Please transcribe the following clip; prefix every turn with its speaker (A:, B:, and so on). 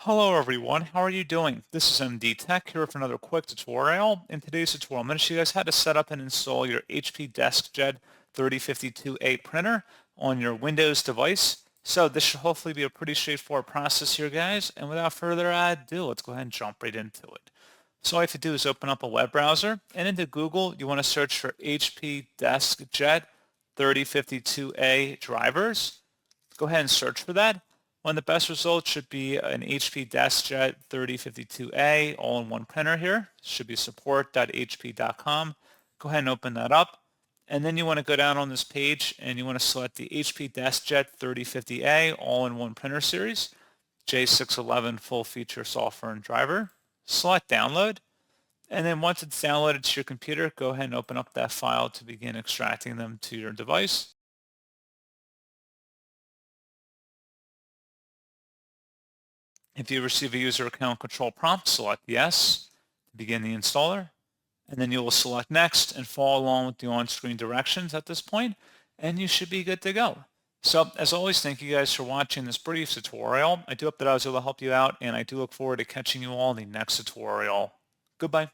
A: Hello everyone, how are you doing? This is MD Tech here for another quick tutorial. In today's tutorial, I'm going to show you guys how to set up and install your HP DeskJet 3052A printer on your Windows device. So this should hopefully be a pretty straightforward process here, guys. And without further ado, let's go ahead and jump right into it. So all you have to do is open up a web browser, and into Google, you want to search for HP DeskJet 3052A drivers. Go ahead and search for that. One of the best results should be an HP DeskJet 3052A all-in-one printer here. Should be support.hp.com. Go ahead and open that up. And then you want to go down on this page and you want to select the HP DeskJet 3050A all-in-one printer series, J611 full feature software and driver. Select download. And then once it's downloaded to your computer, go ahead and open up that file to begin extracting them to your device. If you receive a user account control prompt, select yes to begin the installer, and then you will select next and follow along with the on-screen directions at this point, and you should be good to go. So as always, thank you guys for watching this brief tutorial. I do hope that I was able to help you out, and I do look forward to catching you all in the next tutorial. Goodbye.